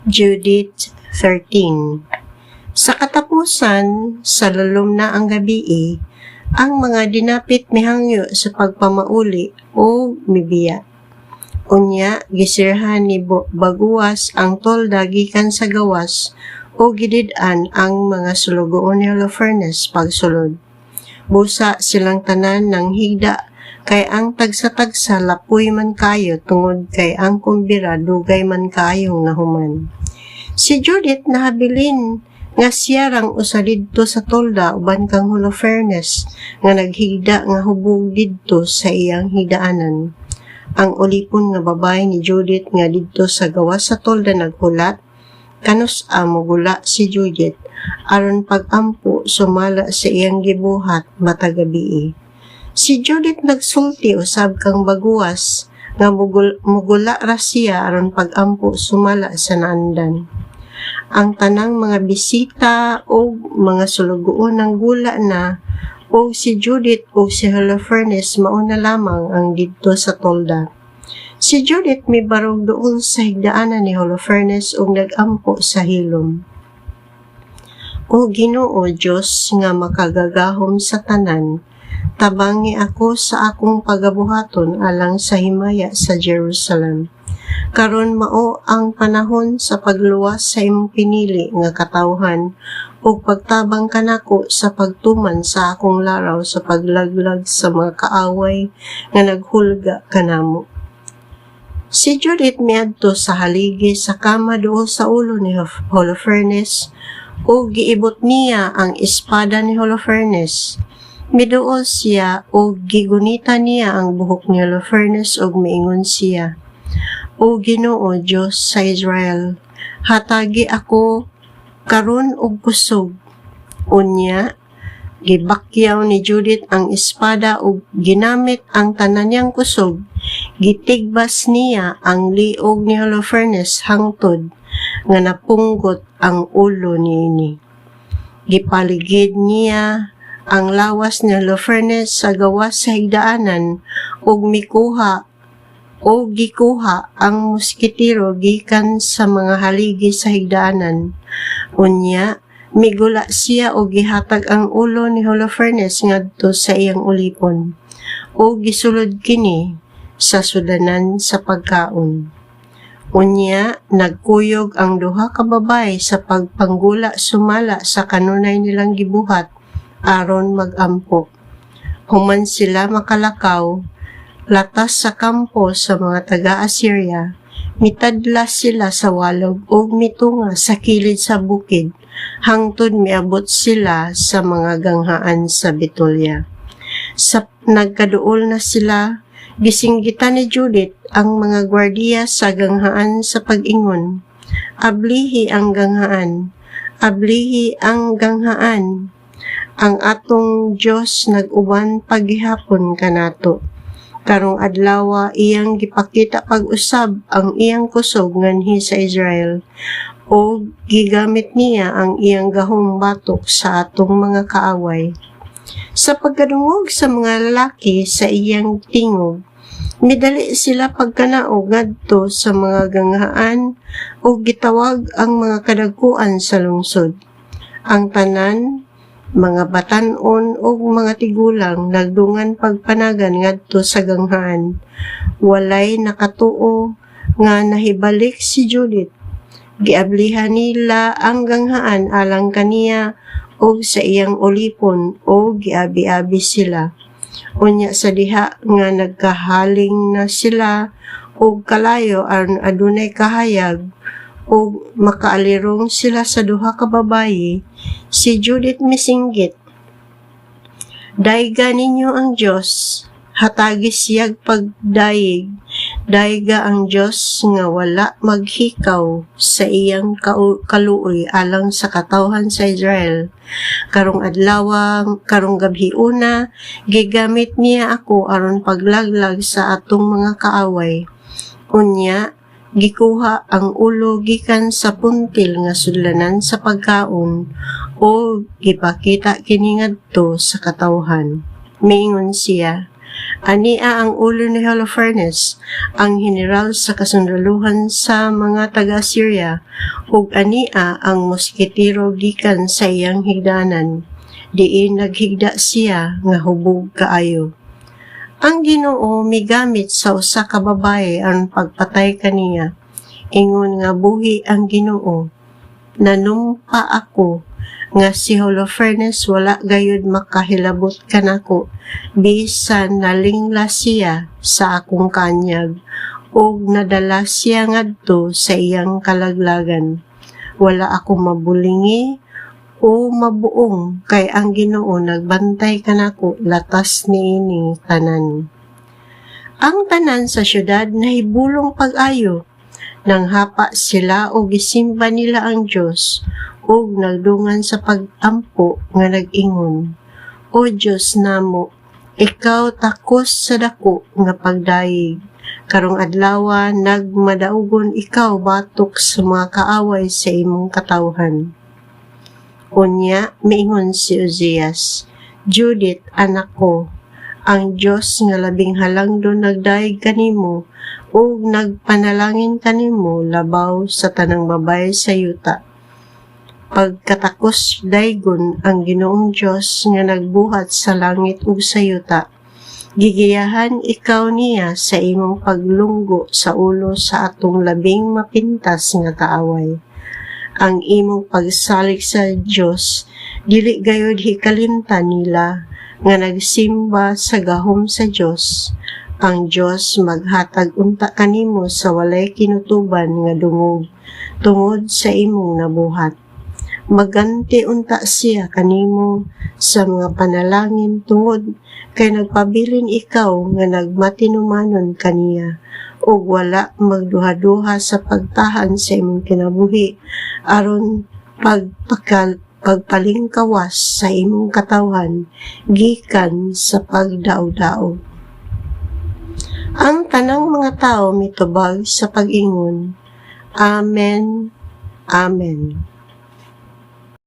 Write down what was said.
Judith 13. Sa katapusan, sa lalom na ang gabi, ang mga dinapit mihangyo sa pagpamauli o mibiya. Unya, gisirhan ni baguwas ang tolda gikan sa gawas o gidid-an ang mga sulugoon ni Holofernes pagsulod. Busa silang tanan ng higda kay ang tagsa-tagsa lapoy man kayo tungod kay ang kumbira dugay man kayong nahuman. Si Judith nahabilin nga siya rang usa didto sa tolda uban kang Holofernes nga naghigda nga hubog didto sa iyang higdaanan. Ang ulipon nga babae ni Judith nga didto sa gawas sa tolda naghulat, kanus mogula si Judith aron pag-ampo sumala sa iyang gibuhat matagabi. Si Judith nagsulti usab kang baguwas nga mugula ra siya aron pag-ampo sumala sa naandan. Ang tanang mga bisita o mga sulugoon ng gula na o si Judith o si Holofernes mauna lamang ang didto sa tolda. Si Judith may barog doon sa higdaanan ni Holofernes o nag-ampo sa hilom. O Ginoo Diyos nga makagagahom sa tanan, tabangi ako sa akong pagabuhaton alang sa himaya sa Jerusalem. Karon mao ang panahon sa pagluwas sa imong pinili nga katawhan ug pagtabang kanako sa pagtuman sa akong laraw sa paglaglag sa mga kaaway nga naghulga kanamo. Si Judith miadto sa haligi sa kama duol sa ulo ni Holofernes ug giibot niya ang espada ni Holofernes. Miduol siya ug gigunita niya ang buhok ni Holofernes ug miingon siya, O Ginoo Diyos sa Israel, hatagi ako karon og kusog. Unya, gibakyaw ni Judith ang espada ug ginamit ang tanan niyang kusog. Gitigbas niya ang liog ni Holofernes hangtod nga napunggot ang ulo niini. Gipaligid niya ang lawas ni Holofernes sa gawas sa higdaanan ug gikuha ang musketero gikan sa mga haligi sa higdaanan. Unya, migula siya o gihatag ang ulo ni Holofernes ngadto sa iyang ulipon o gisulod kini sa sudanan sa pagkaon. Unya, nagkuyog ang duha ka babae sa pagpanggula sumala sa kanunay nilang gibuhat aron magampo. Human sila makalakaw, latas sa kampo sa mga taga-Assyria, mitadlas sila sa walog o mitunga sa kilid sa bukid, hangtod miabot sila sa mga ganghaan sa Betulya. Sa nagkaduol na sila, gisinggitan ni Judith ang mga gwardiya sa ganghaan sa pag-ingon, Ablihi ang ganghaan, ablihi ang ganghaan. Ang atong Diyos nag-uban paghihapon kanato. Karong adlaw iyang gipakita pag-usab ang iyang kusog nganhi sa Israel o gigamit niya ang iyang gahong batok sa atong mga kaaway. Sa pagkadungog sa mga lalaki sa iyang tingog, midali sila pagkanaog ngadto sa mga ganghaan o gitawag ang mga kadagkuan sa lungsod. Ang tanan, mga batan-on o mga tigulang nagdungan pagpanagan ngadto sa ganghaan. Walay nakatuo nga nahibalik si Judith. Giablihan nila ang ganghaan alang kaniya o sa iyang ulipon o giabi-abi sila. Unya sa diha nga nagkahaling na sila o kalayo aron adunay kahayag o makaalirong sila sa duha ka babayi, si Judith misinggit. Dayga ninyo ang Diyos, hatagi siyag pagdayig, dayga ang Diyos nga wala maghikaw sa iyang kaluoy alang sa katawhan sa Israel. Karong adlawang, karong gabhiuna, gigamit niya ako aron paglaglag sa atong mga kaaway. Unya, gikuha ang ulo gikan sa puntil nga sudlanan sa pagkaon o gipakita kini ngadto sa katawhan. Miingon siya, Ania ang ulo ni Holofernes, ang general sa kasundaluhan sa mga taga-Syria, ug ania ang moskitero gikan sa iyang higdanan. Diin naghigda siya nga hubog kaayo. Ang Ginoo migamit sa usa ka babaye ang pagpatay kaniya. Ingon nga buhi ang Ginoo, nanumpa ako nga si Holofernes wala gayud makahilabot kanako bisan nalingla siya sa akong kanyag ug nadala siya ngadto sa iyang kalaglagan. Wala ako mabulingi o mabuong kay ang Ginoo nagbantay kanako latas niini tanan. Ang tanan sa syudad nahibulong pag-ayo. Nang hapa sila o gisimba nila ang Diyos ug nagdungan sa pag-ampo nga nag-ingon, O Diyos namo, ikaw takos sa dako nga pagdayeg. Karong adlawa nagmadaugon ikaw batok sa mga kaaway sa imong katawhan. Unya miingon si Uzias, Judith anak ko, ang Diyos nga labing halangdon nagdayeg kanimo ug nagpanalangin kanimo labaw sa tanang babay sa yuta. Pagkatakos daygon ang Ginoong Diyos nga nagbuhat sa langit ug sa yuta. Gigiyahan ikaw niya sa imong paglunggo sa ulo sa atong labing mapintas nga kaaway. Ang imong pagsalig sa Diyos dili gayud hikalimtan nila nga nagsimba sa gahom sa Diyos. Ang Diyos maghatag unta kanimo sa walay kinutuban nga dungog tungod sa imong nabuhat. Maganti unta siya kanimo sa mga panalangin tungod kay nagpabilin ikaw nga nagmatinumanon kaniya ug wala magduha-duha sa pagtahan sa imong kinabuhi aron pagpalingkawas sa imong katawhan gikan sa pagdaog-daog. Ang tanang mga tao mitubag sa pag-ingon, Amen, Amen.